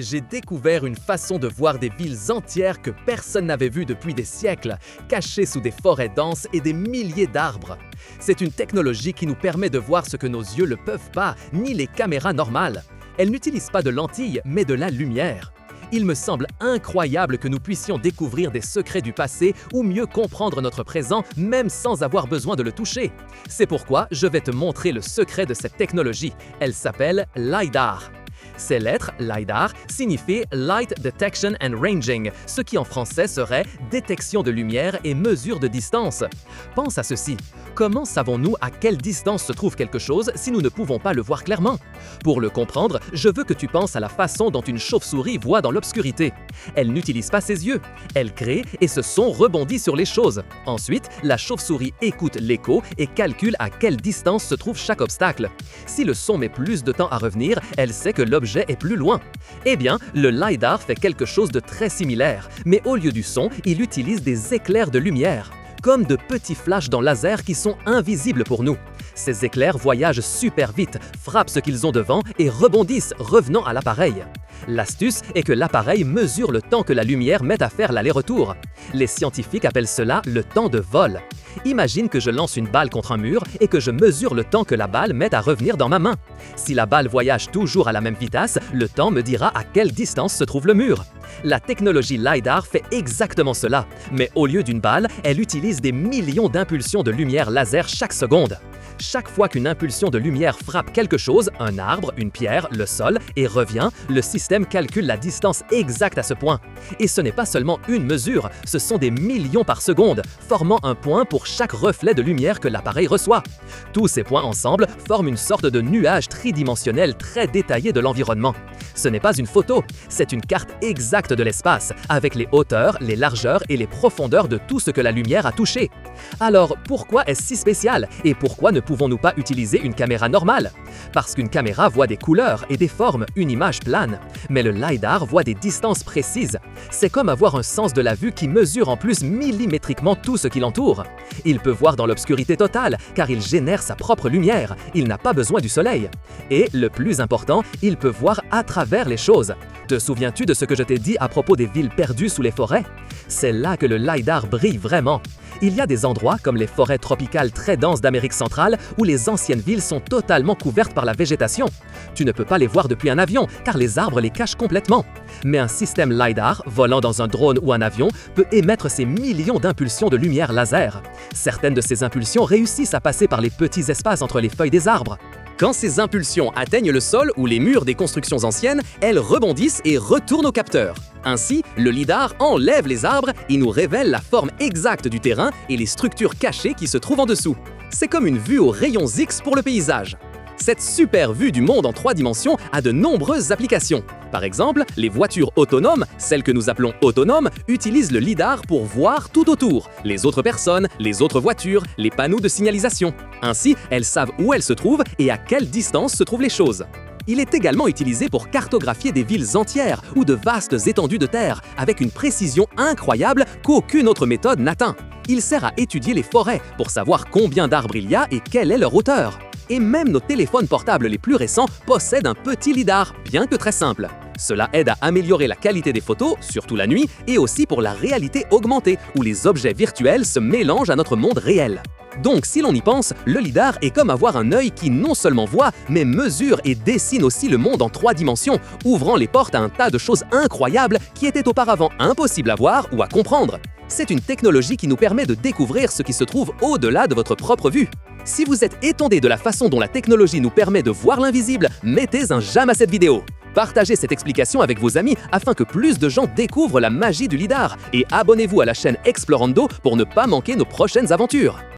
J'ai découvert une façon de voir des villes entières que personne n'avait vues depuis des siècles, cachées sous des forêts denses et des milliers d'arbres. C'est une technologie qui nous permet de voir ce que nos yeux ne peuvent pas, ni les caméras normales. Elle n'utilise pas de lentilles, mais de la lumière. Il me semble incroyable que nous puissions découvrir des secrets du passé ou mieux comprendre notre présent, même sans avoir besoin de le toucher. C'est pourquoi je vais te montrer le secret de cette technologie. Elle s'appelle LiDAR. Ces lettres, LiDAR, signifient Light Detection and Ranging, ce qui en français serait détection de lumière et mesure de distance. Pense à ceci. Comment savons-nous à quelle distance se trouve quelque chose si nous ne pouvons pas le voir clairement? Pour le comprendre, je veux que tu penses à la façon dont une chauve-souris voit dans l'obscurité. Elle n'utilise pas ses yeux. Elle crée et ce son rebondit sur les choses. Ensuite, la chauve-souris écoute l'écho et calcule à quelle distance se trouve chaque obstacle. Si le son met plus de temps à revenir, elle sait que l'objet est plus loin. Eh bien, le LiDAR fait quelque chose de très similaire, mais au lieu du son, il utilise des éclairs de lumière, comme de petits flashs dans laser qui sont invisibles pour nous. Ces éclairs voyagent super vite, frappent ce qu'ils ont devant et rebondissent, revenant à l'appareil. L'astuce est que l'appareil mesure le temps que la lumière met à faire l'aller-retour. Les scientifiques appellent cela le temps de vol. Imagine que je lance une balle contre un mur et que je mesure le temps que la balle met à revenir dans ma main. Si la balle voyage toujours à la même vitesse, le temps me dira à quelle distance se trouve le mur. La technologie LiDAR fait exactement cela, mais au lieu d'une balle, elle utilise des millions d'impulsions de lumière laser chaque seconde. Chaque fois qu'une impulsion de lumière frappe quelque chose, un arbre, une pierre, le sol, et revient, le système calcule la distance exacte à ce point. Et ce n'est pas seulement une mesure, ce sont des millions par seconde, formant un point pour chaque reflet de lumière que l'appareil reçoit. Tous ces points ensemble forment une sorte de nuage tridimensionnel très détaillé de l'environnement. Ce n'est pas une photo, c'est une carte exacte de l'espace, avec les hauteurs, les largeurs et les profondeurs de tout ce que la lumière a touché. Alors, pourquoi est-ce si spécial et pourquoi ne pouvons-nous pas utiliser une caméra normale? Parce qu'une caméra voit des couleurs et des formes, une image plane. Mais le LiDAR voit des distances précises. C'est comme avoir un sens de la vue qui mesure en plus millimétriquement tout ce qui l'entoure. Il peut voir dans l'obscurité totale, car il génère sa propre lumière. Il n'a pas besoin du soleil. Et, le plus important, il peut voir à travers les choses. Te souviens-tu de ce que je t'ai dit à propos des villes perdues sous les forêts? C'est là que le LiDAR brille vraiment. Il y a des endroits, comme les forêts tropicales très denses d'Amérique centrale, où les anciennes villes sont totalement couvertes par la végétation. Tu ne peux pas les voir depuis un avion, car les arbres les cachent complètement. Mais un système LiDAR, volant dans un drone ou un avion, peut émettre ces millions d'impulsions de lumière laser. Certaines de ces impulsions réussissent à passer par les petits espaces entre les feuilles des arbres. Quand ces impulsions atteignent le sol ou les murs des constructions anciennes, elles rebondissent et retournent au capteur. Ainsi, le LiDAR enlève les arbres et nous révèle la forme exacte du terrain et les structures cachées qui se trouvent en dessous. C'est comme une vue aux rayons X pour le paysage. Cette super vue du monde en 3 dimensions a de nombreuses applications. Par exemple, les voitures autonomes, celles que nous appelons autonomes, utilisent le LiDAR pour voir tout autour, les autres personnes, les autres voitures, les panneaux de signalisation. Ainsi, elles savent où elles se trouvent et à quelle distance se trouvent les choses. Il est également utilisé pour cartographier des villes entières ou de vastes étendues de terre, avec une précision incroyable qu'aucune autre méthode n'atteint. Il sert à étudier les forêts pour savoir combien d'arbres il y a et quelle est leur hauteur. Et même nos téléphones portables les plus récents possèdent un petit LiDAR, bien que très simple. Cela aide à améliorer la qualité des photos, surtout la nuit, et aussi pour la réalité augmentée, où les objets virtuels se mélangent à notre monde réel. Donc, si l'on y pense, le LiDAR est comme avoir un œil qui non seulement voit, mais mesure et dessine aussi le monde en 3 dimensions, ouvrant les portes à un tas de choses incroyables qui étaient auparavant impossibles à voir ou à comprendre. C'est une technologie qui nous permet de découvrir ce qui se trouve au-delà de votre propre vue. Si vous êtes étonné de la façon dont la technologie nous permet de voir l'invisible, mettez un j'aime à cette vidéo. Partagez cette explication avec vos amis afin que plus de gens découvrent la magie du LiDAR et abonnez-vous à la chaîne Explorando pour ne pas manquer nos prochaines aventures.